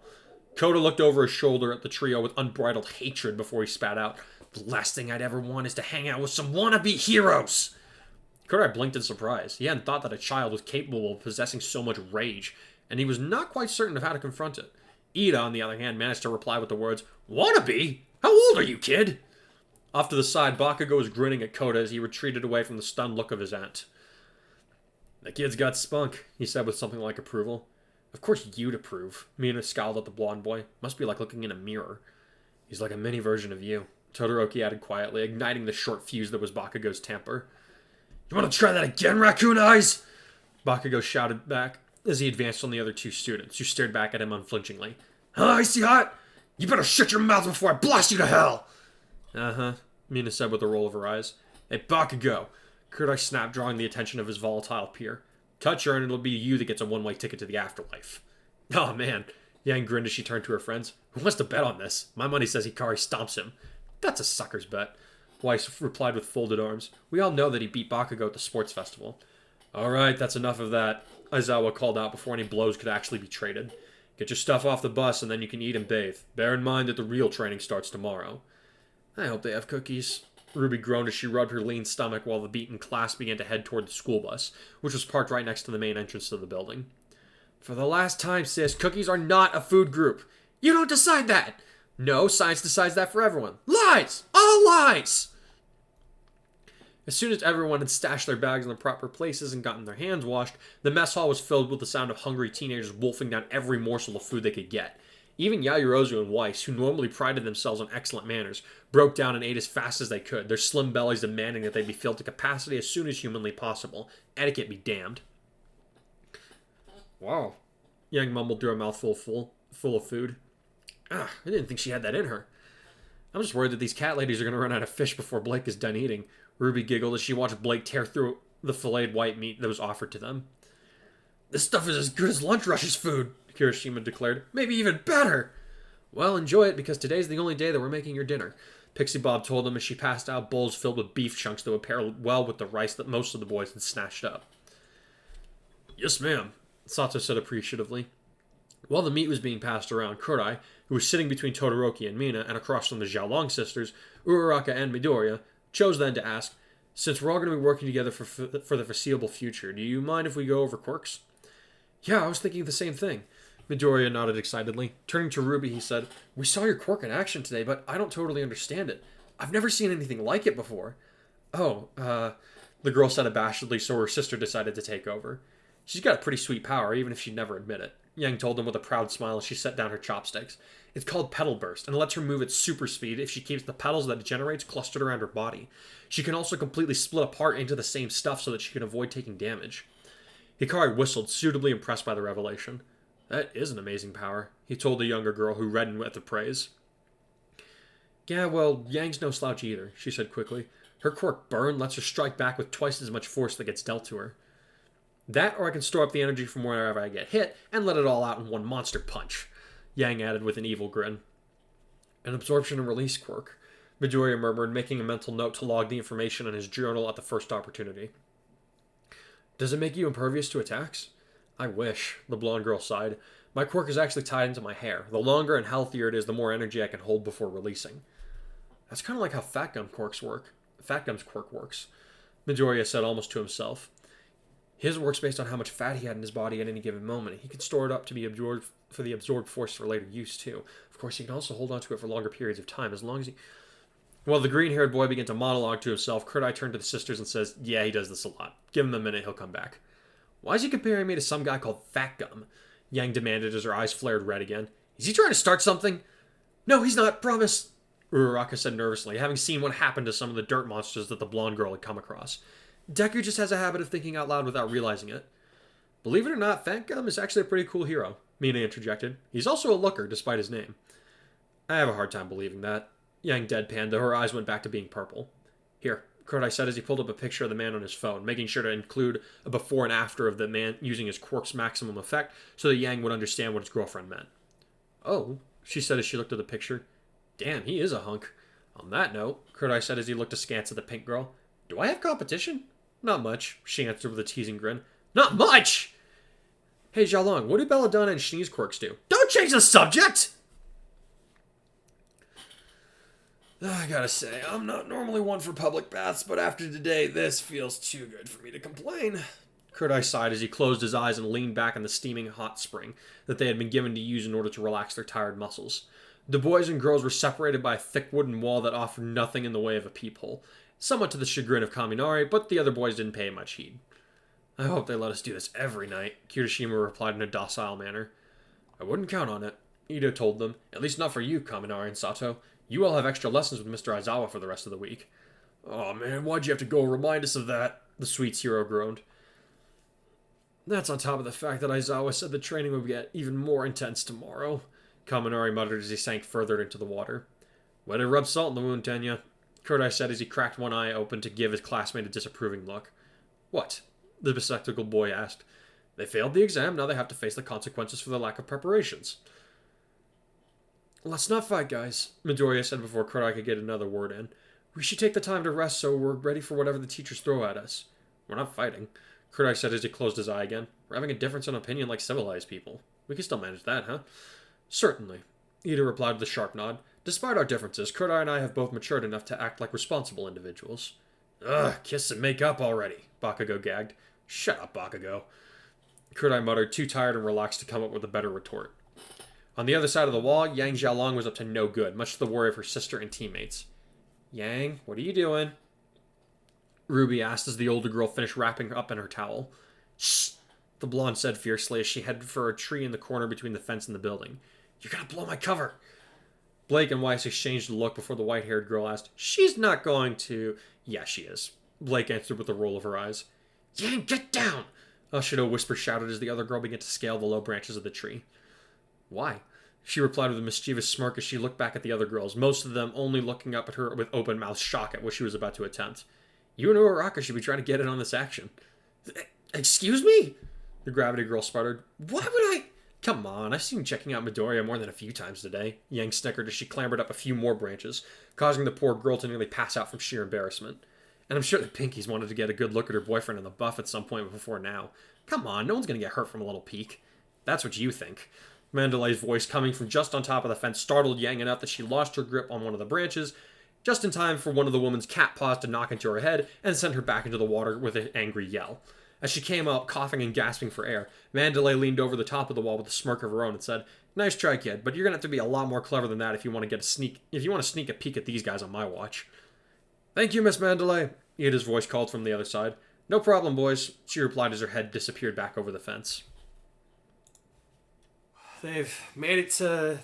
Coda looked over his shoulder at the trio with unbridled hatred before he spat out. The last thing I'd ever want is to hang out with some wannabe heroes! Kurai blinked in surprise. He hadn't thought that a child was capable of possessing so much rage, and he was not quite certain of how to confront it. Ida, on the other hand, managed to reply with the words, Wannabe? How old are you, kid? Off to the side, Bakugo was grinning at Coda as he retreated away from the stunned look of his aunt. The kid's got spunk, he said with something like approval. Of course you'd approve. Mina scowled at the blonde boy. Must be like looking in a mirror. He's like a mini version of you, Todoroki added quietly, igniting the short fuse that was Bakugo's temper. You want to try that again, Raccoon Eyes? Bakugo shouted back as he advanced on the other two students, who stared back at him unflinchingly. Huh, Icy Hot? You better shut your mouth before I blast you to hell! Uh-huh, Mina said with a roll of her eyes. Hey, Bakugo! Kurai snapped, drawing the attention of his volatile peer. Touch her and it'll be you that gets a one-way ticket to the afterlife. Oh, man. Yang grinned as she turned to her friends. Who wants to bet on this? My money says Hikari stomps him. That's a sucker's bet. Weiss replied with folded arms. We all know that he beat Bakugo at the sports festival. Alright, that's enough of that, Aizawa called out before any blows could actually be traded. Get your stuff off the bus and then you can eat and bathe. Bear in mind that the real training starts tomorrow. I hope they have cookies. Ruby groaned as she rubbed her lean stomach while the beaten class began to head toward the school bus, which was parked right next to the main entrance to the building. For the last time, sis, cookies are not a food group. You don't decide that! No, science decides that for everyone. Lies! All lies! As soon as everyone had stashed their bags in the proper places and gotten their hands washed, the mess hall was filled with the sound of hungry teenagers wolfing down every morsel of food they could get. Even Yaoyorozu and Weiss, who normally prided themselves on excellent manners, broke down and ate as fast as they could, their slim bellies demanding that they be filled to capacity as soon as humanly possible. Etiquette be damned. Wow. Yang mumbled through a mouthful full of food. I didn't think she had that in her. I'm just worried that these cat ladies are going to run out of fish before Blake is done eating. Ruby giggled as she watched Blake tear through the filleted white meat that was offered to them. This stuff is as good as Lunch Rush's food, Kirishima declared. Maybe even better. Well, enjoy it because today's the only day that we're making your dinner, Pixie Bob told them as she passed out bowls filled with beef chunks that would pair well with the rice that most of the boys had snatched up. Yes, ma'am, Sato said appreciatively. While the meat was being passed around, Kurai, who was sitting between Todoroki and Mina and across from the Xiaolong sisters, Uraraka and Midoriya, chose then to ask, since we're all going to be working together for the foreseeable future, do you mind if we go over quirks? Yeah, I was thinking the same thing. Midoriya nodded excitedly. Turning to Ruby, he said, We saw your quirk in action today, but I don't totally understand it. I've never seen anything like it before. Oh, the girl said abashedly, so her sister decided to take over. She's got a pretty sweet power, even if she'd never admit it. Yang told them with a proud smile as she set down her chopsticks. It's called Petal Burst, and it lets her move at super speed if she keeps the petals that it generates clustered around her body. She can also completely split apart into the same stuff so that she can avoid taking damage. Hikari whistled, suitably impressed by the revelation. That is an amazing power, he told the younger girl, who reddened at the praise. Yeah, well, Yang's no slouch either, she said quickly. Her quirk Burn lets her strike back with twice as much force that gets dealt to her. That, or I can store up the energy from wherever I get hit and let it all out in one monster punch, Yang added with an evil grin. An absorption and release quirk, Midoriya murmured, making a mental note to log the information in his journal at the first opportunity. Does it make you impervious to attacks? I wish, the blonde girl sighed. My quirk is actually tied into my hair. The longer and healthier it is, the more energy I can hold before releasing. That's kind of like how Fat Gum's quirk works, Midoriya said almost to himself. His works based on how much fat he had in his body at any given moment. He can store it up to be absorbed for the absorbed force for later use, too. Of course, he can also hold on to it for longer periods of time, as long as he... While the green-haired boy began to monologue to himself, Kurt-Eye turned to the sisters and says, "Yeah, he does this a lot. Give him a minute, he'll come back." "Why is he comparing me to some guy called Fat Gum?" Yang demanded as her eyes flared red again. "Is he trying to start something?" "No, he's not, promise," Uraraka said nervously, having seen what happened to some of the dirt monsters that the blonde girl had come across. "Deku just has a habit of thinking out loud without realizing it." "Believe it or not, Fat Gum is actually a pretty cool hero," Mina interjected. "He's also a looker, despite his name." "I have a hard time believing that." Yang deadpanned, though her eyes went back to being purple. "Here," Kurt-Eye said as he pulled up a picture of the man on his phone, making sure to include a before and after of the man using his quirk's maximum effect so that Yang would understand what his girlfriend meant. "Oh," she said as she looked at the picture. "Damn, he is a hunk." "On that note," Kurt-Eye said as he looked askance at the pink girl, "do I have competition?" "Not much," she answered with a teasing grin. "Not much?" "Hey, Xiaolong, what do Belladonna and Shini's quirks do?" "Don't change the subject!" I gotta say, I'm not normally one for public baths, but after today, this feels too good for me to complain. Kurt-Eye sighed as he closed his eyes and leaned back in the steaming hot spring that they had been given to use in order to relax their tired muscles. The boys and girls were separated by a thick wooden wall that offered nothing in the way of a peephole, somewhat to the chagrin of Kaminari, but the other boys didn't pay much heed. "I hope they let us do this every night," Kirishima replied in a docile manner. "I wouldn't count on it," Ito told them. "At least not for you, Kaminari and Sato. You all have extra lessons with Mr. Aizawa for the rest of the week." "Oh man, why'd you have to go remind us of that?" the Sweets hero groaned. "That's on top of the fact that Aizawa said the training would get even more intense tomorrow," Kaminari muttered as he sank further into the water. "Way to rub salt in the wound, Tenya," Kurt-Eye said as he cracked one eye open to give his classmate a disapproving look. "What?" the bespectacled boy asked. "They failed the exam, now they have to face the consequences for their lack of preparations." "Let's not fight, guys," Midoriya said before Kurt-Eye could get another word in. "We should take the time to rest so we're ready for whatever the teachers throw at us." "We're not fighting," Kurt-Eye said as he closed his eye again. "We're having a difference in opinion like civilized people. We can still manage that, huh?" "Certainly," Ida replied with a sharp nod. "Despite our differences, Kurt-Eye and I have both matured enough to act like responsible individuals." "Ugh, kiss and make up already," Bakugo gagged. "Shut up, Bakugo," Kurt-Eye muttered, too tired and relaxed to come up with a better retort. On the other side of the wall, Yang Xiaolong was up to no good, much to the worry of her sister and teammates. "Yang, what are you doing?" Ruby asked as the older girl finished wrapping up in her towel. "Shh!" the blonde said fiercely as she headed for a tree in the corner between the fence and the building. "You're gonna blow my cover!" Blake and Weiss exchanged a look before the white-haired girl asked, "She's not going to..." "Yeah, she is," Blake answered with a roll of her eyes. "Yang, get down!" Ushido whisper shouted as the other girl began to scale the low branches of the tree. "Why?" she replied with a mischievous smirk as she looked back at the other girls, most of them only looking up at her with open-mouthed shock at what she was about to attempt. "You and Uraraka should be trying to get in on this action." "Excuse me?" the gravity girl sputtered. "Why would I..." "Come on, I've seen you checking out Midoriya more than a few times today," Yang snickered as she clambered up a few more branches, causing the poor girl to nearly pass out from sheer embarrassment. "And I'm sure the Pinkies wanted to get a good look at her boyfriend in the buff at some point before now. Come on, no one's gonna get hurt from a little peek." "That's what you think." Mandalay's voice, coming from just on top of the fence, startled Yang enough that she lost her grip on one of the branches, just in time for one of the woman's cat paws to knock into her head and send her back into the water with an angry yell. As she came up, coughing and gasping for air, Mandalay leaned over the top of the wall with a smirk of her own and said, "Nice try, kid, but you're gonna have to be a lot more clever than that if you want to sneak a peek at these guys on my watch." "Thank you, Miss Mandalay," Ida's voice called from the other side. "No problem, boys," she replied as her head disappeared back over the fence. They've made it to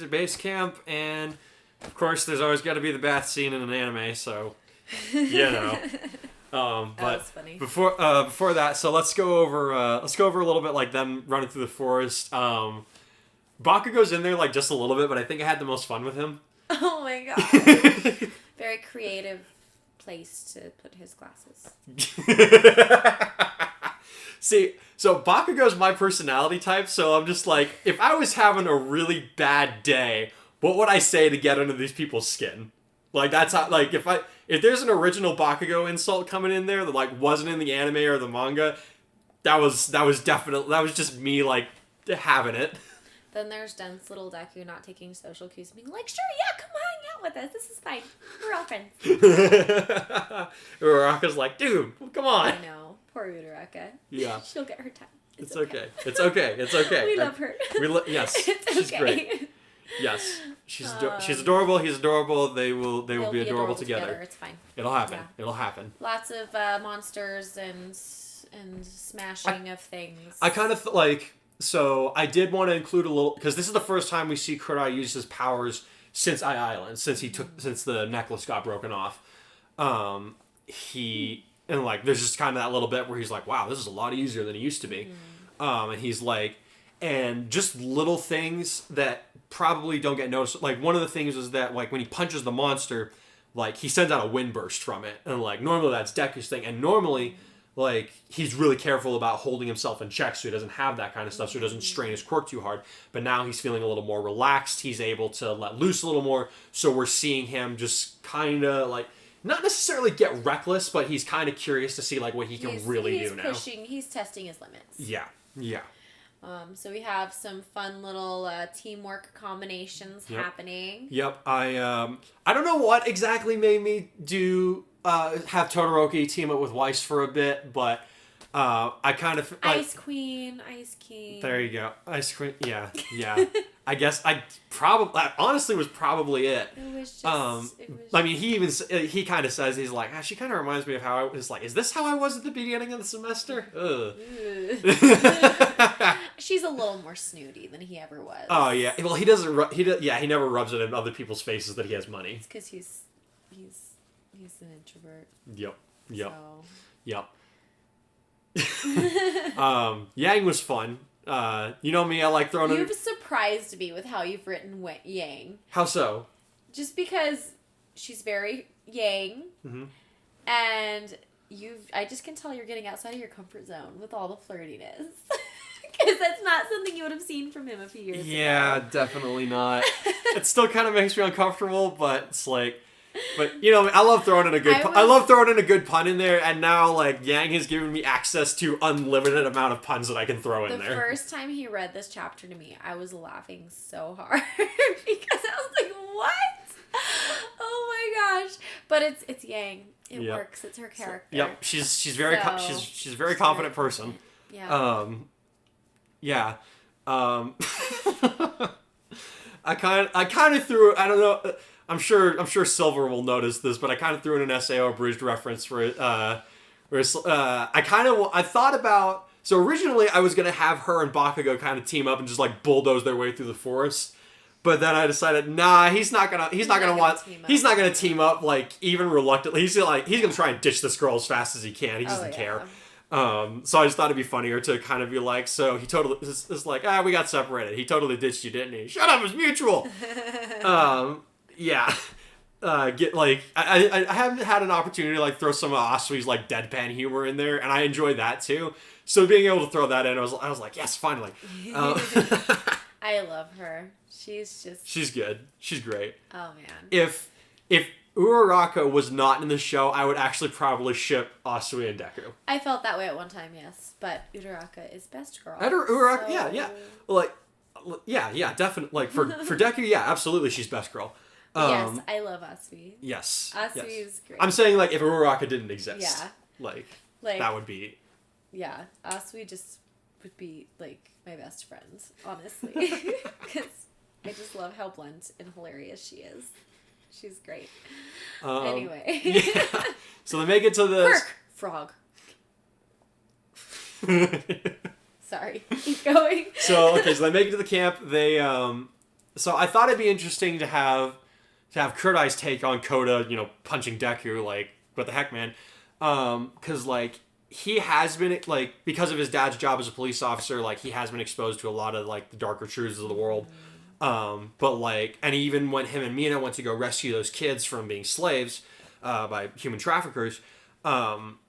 base camp, and of course, there's always got to be the bath scene in an anime, so you know. But that was funny. Before that, so let's go over a little bit like them running through the forest. Bakugo's in there like just a little bit, but I think I had the most fun with him. Oh my god! Very creative place to put his glasses. See, so Bakugo's my personality type, so I'm just like, if I was having a really bad day, what would I say to get under these people's skin? Like, that's how, like, if there's an original Bakugo insult coming in there that, like, wasn't in the anime or the manga, that was just me, like, having it. Then there's dense little Deku not taking social cues and being like, "Sure, yeah, come hang out with us. This is fine. We're all friends." Uraraka's like, "Dude, come on." I know. Poor Uraraka. Yeah. She'll get her time. It's okay. It's okay. We love her. Yes. It's she's okay. great. Yes, she's adorable. He's adorable. They will be adorable together. It's fine. It'll happen. Yeah. It'll happen. Lots of monsters and smashing of things. I kind of so I did want to include a little because this is the first time we see Kurai use his powers since Island, since the necklace got broken off. There's just kind of that little bit where he's like, wow, this is a lot easier than it used to be. And he's like, and just little things that probably don't get noticed. Like, one of the things is that, like, when he punches the monster, like, he sends out a wind burst from it. And, like, normally that's Deku's thing. And normally, like, he's really careful about holding himself in check so he doesn't have that kind of stuff, so he doesn't strain his quirk too hard. But now he's feeling a little more relaxed. He's able to let loose a little more. So we're seeing him just kind of, like, not necessarily get reckless, but he's kind of curious to see, like, what he can really do now. He's testing his limits. Yeah. So we have some fun little teamwork combinations happening. Yep. I don't know what exactly made me do have Todoroki team up with Weiss for a bit, but I kind of Ice Queen, Ice King. There you go, Ice Queen. Yeah. I guess honestly was probably it. It was just. I mean, he kind of says he's like, she kind of reminds me of how I was like. Is this how I was at the beginning of the semester? Ugh. She's a little more snooty than he ever was. Oh yeah. Well, he doesn't. He never rubs it in other people's faces that he has money. It's because he's an introvert. Yep. So. Yep. Yang was fun. You know me, I like throwing. You've surprised me with how you've written Yang. How so? Just because she's very Yang, and I just can tell you're getting outside of your comfort zone with all the flirtiness. Because that's not something you would have seen from him a few years ago. Yeah, definitely not. It still kind of makes me uncomfortable, but it's like. But you know, I love throwing in a good. I love throwing in a good pun in there, and now like Yang has given me access to unlimited amount of puns that I can throw in there. The first time he read this chapter to me, I was laughing so hard because I was like, "What? Oh my gosh!" But it's Yang. It works. It's her character. Yep. She's very she's a very confident person. Yeah. Yeah. I kind of threw. I don't know. I'm sure Silver will notice this, but I kind of threw in an SAO abridged reference for it. I thought about. So originally I was gonna have her and Bakugo kind of team up and just like bulldoze their way through the forest, but then I decided, nah, he's not gonna team up like even reluctantly. He's gonna try and ditch this girl as fast as he can. He doesn't care. So I just thought it'd be funnier to kind of be like, so he totally is like, we got separated. He totally ditched you, didn't he? Shut up, it's mutual. Yeah. I haven't had an opportunity to like throw some of Asui's like deadpan humor in there, and I enjoy that too. So being able to throw that in, I was like, yes, finally. I love her. She's good. She's great. Oh man. If Uraraka was not in the show, I would actually probably ship Asui and Deku. I felt that way at one time, yes, but Uraraka is best girl. Uraraka, yeah. Like, yeah, definitely. Like for Deku, yeah, absolutely, she's best girl. Yes, I love Asui. Yes. Asui is great. I'm saying, like, if Uraraka didn't exist. Yeah. Like that would be... Yeah, Asui just would be, like, my best friend, honestly. Because I just love how blunt and hilarious she is. She's great. Anyway. Yeah. So they make it to the... Quirk! Frog. Sorry. Keep going. So they make it to the camp. They, So I thought it'd be interesting to have Kurai's take on Koda, punching Deku, like, what the heck, man? Because, like, he has been, like, because of his dad's job as a police officer, like, he has been exposed to a lot of, like, the darker truths of the world. But, like, and even when him and Mina went to go rescue those kids from being slaves by human traffickers,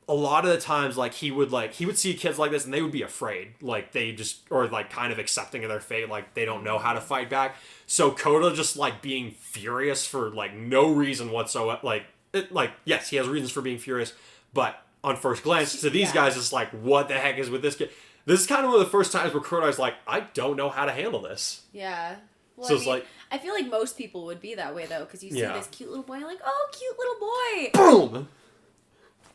a lot of the times, like, he would see kids like this and they would be afraid. Like, they just, or, like, kind of accepting of their fate. Like, they don't know how to fight back. So Koda just, like, being furious for, like, no reason whatsoever. Yes, he has reasons for being furious, but on first glance, to these guys, it's like, what the heck is with this kid? This is kind of one of the first times where Kodai's like, I don't know how to handle this. Yeah. Well, So it's like... I feel like most people would be that way, though, because you see this cute little boy, and like, oh, cute little boy! Boom!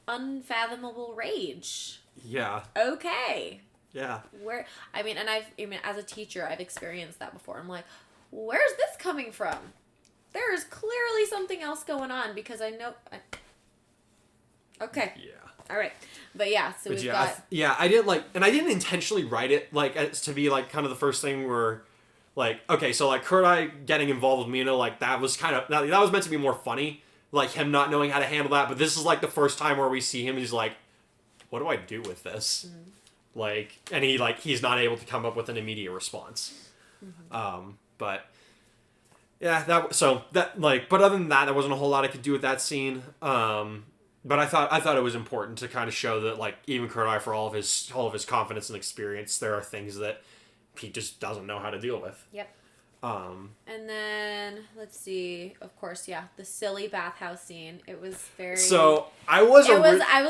Unfathomable rage. Yeah. Okay. Yeah. As a teacher, I've experienced that before. I'm like, where's this coming from? There is clearly something else going on because I know. Okay. Yeah. All right. But yeah, so we've got. I didn't intentionally write it like as to be like kind of the first thing where, like, okay, so like Kurai getting involved with Mina, like that was kind of that was meant to be more funny, like him not knowing how to handle that. But this is like the first time where we see him. He's like, what do I do with this? Like, and he's not able to come up with an immediate response. But yeah, but other than that, there wasn't a whole lot I could do with that scene. But I thought it was important to kind of show that, like, even Kurai, for all of his confidence and experience, there are things that he just doesn't know how to deal with. Yep. And then let's see. Of course, yeah, the silly bathhouse scene. It was very. So I was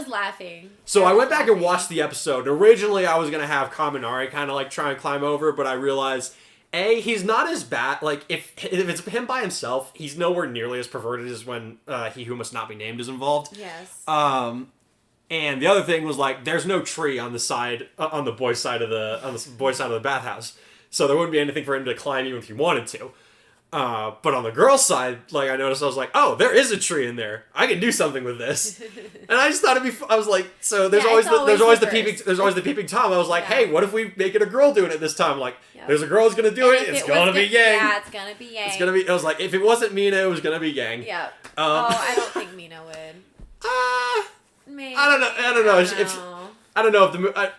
laughing. So I went back and watched the episode. Originally, I was gonna have Kaminari kind of like try and climb over, but I realized he's not as bad. Like if it's him by himself, he's nowhere nearly as perverted as when He Who Must Not Be Named is involved. Yes. And the other thing was like, there's no tree on the side on the boys' side of the bathhouse. So there wouldn't be anything for him to climb even if he wanted to. But on the girl's side, like I noticed, I was like, oh, there is a tree in there. I can do something with this. And I just thought I was like, so there's always the peeping Tom. I was like, hey, what if we make it a girl doing it this time? Like, there's a girl who's gonna do it. It's gonna be Yang. Yeah, it's gonna be Yang. I was like, if it wasn't Mina, it was gonna be Yang. Yeah. I don't think Mina would. Maybe. I don't know. I don't know if the.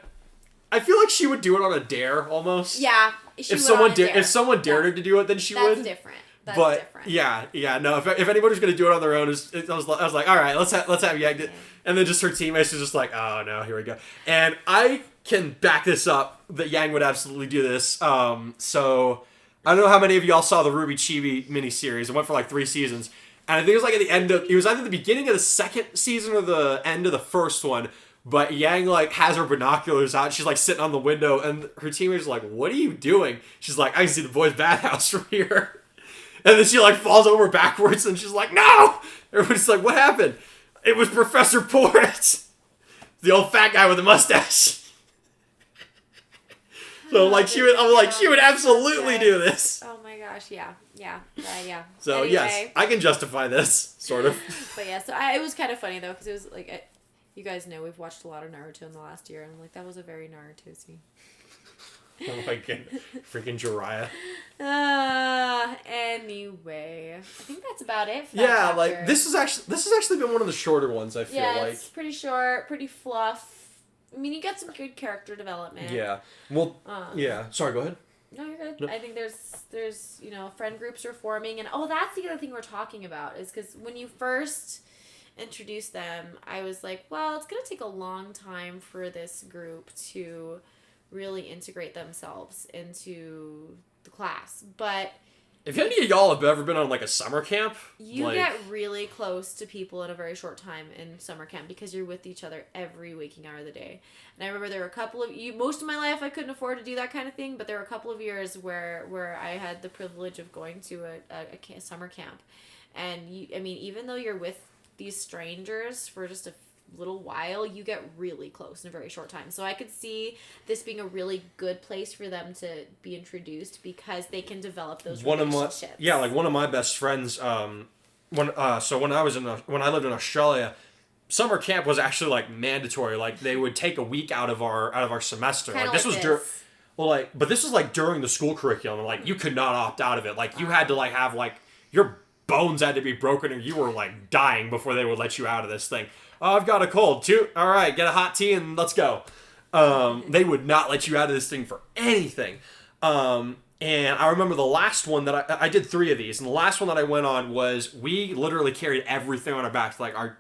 I feel like she would do it on a dare almost. Yeah. If someone dared her to do it, then she would. That's different. No. If anybody's gonna do it on their own, I was like, all right, let's have Yang. And then just her teammates is just like, oh no, here we go. And I can back this up that Yang would absolutely do this. So I don't know how many of y'all saw the Ruby Chibi miniseries. It went for like 3 seasons. And I think it was like at the end of, it was either the beginning of the 2nd season or the end of the 1st one. But Yang, like, has her binoculars out. She's, like, sitting on the window. And her teammates are like, what are you doing? She's like, I can see the boys' bathhouse from here. And then she, like, falls over backwards. And she's like, no! Everybody's like, what happened? It was Professor Porrit. The old fat guy with the mustache. So, like, she would absolutely do this. Oh, my gosh, yeah. So, anyway. Yes, I can justify this, sort of. But, yeah, so it was kind of funny, though, because it was, like... You guys know we've watched a lot of Naruto in the last year, and I'm like, that was a very Naruto scene. Oh my god. Freaking Jiraiya. Anyway. I think that's about it for that chapter. Like, this has actually been one of the shorter ones, I feel like. Yeah, it's pretty short, pretty fluff. I mean, you get some good character development. Yeah. Well, yeah. Sorry, go ahead. No, you're good. No. I think there's, friend groups are forming, and that's the other thing we're talking about, is because when you first... introduce them, I was like, well, it's going to take a long time for this group to really integrate themselves into the class. But if any of y'all have ever been on like a summer camp, you get really close to people in a very short time in summer camp because you're with each other every waking hour of the day. And I remember there were a couple of most of my life I couldn't afford to do that kind of thing, but there were a couple of years where I had the privilege of going to a summer camp. And even though you're with these strangers for just a little while, you get really close in a very short time. So I could see this being a really good place for them to be introduced because they can develop those relationships. One of my best friends, when I lived in Australia, summer camp was actually like mandatory. Like they would take a week out of our semester. Kinda like this was but this was like during the school curriculum. Like you could not opt out of it. Like you had to like have like your bones had to be broken or you were like dying before they would let you out of this thing. Oh, I've got a cold too. All right, get a hot tea and let's go. They would not let you out of this thing for anything. And I remember the last one that I did 3 of these, and the last one that I went on was we literally carried everything on our backs, like our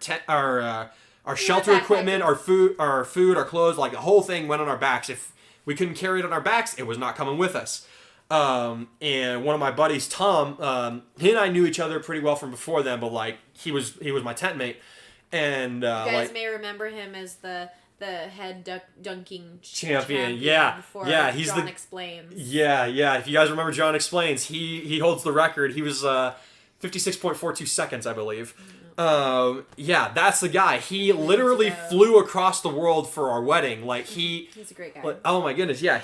shelter equipment, our food, our clothes, like the whole thing went on our backs. If we couldn't carry it on our backs, it was not coming with us. And one of my buddies, Tom, he and I knew each other pretty well from before then, but like he was my tent mate, and you guys may remember him as the head dunking champion. He's John Explains. Yeah. If you guys remember John Explains, he holds the record. He was 56.42 seconds, I believe. Yeah, that's the guy. He literally flew across the world for our wedding. Like he's a great guy. Like, oh my goodness, yeah.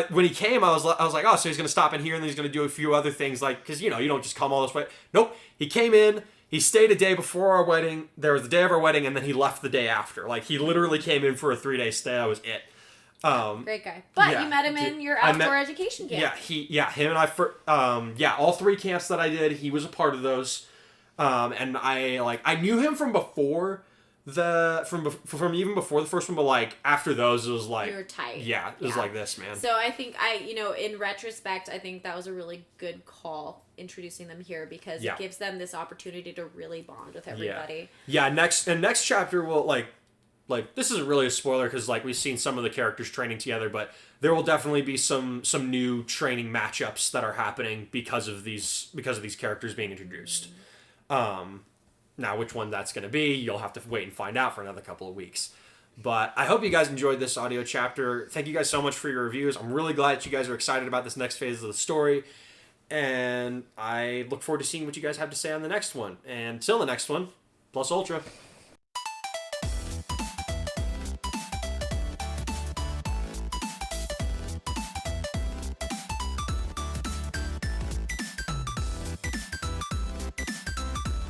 When he came, I was like, oh, so he's gonna stop in here and then he's gonna do a few other things, like, because you don't just come all this way. Nope. He came in. He stayed a day before our wedding. There was the day of our wedding, and then he left the day after. Like, he literally came in for a 3-day stay. That was it. Great guy. But you met him in your outdoor education camp. Him and I, all 3 camps that I did, he was a part of those. And I knew him from before from even before the first one, but like after those, it was like you were tight. Yeah, it was like this, man. So I think in retrospect, I think that was a really good call introducing them here because it gives them this opportunity to really bond with everybody. Yeah. Next chapter will like this isn't really a spoiler because like we've seen some of the characters training together, but there will definitely be some new training matchups that are happening because of these characters being introduced. Now, which one that's going to be, you'll have to wait and find out for another couple of weeks. But I hope you guys enjoyed this audio chapter. Thank you guys so much for your reviews. I'm really glad that you guys are excited about this next phase of the story. And I look forward to seeing what you guys have to say on the next one. And until the next one, plus ultra.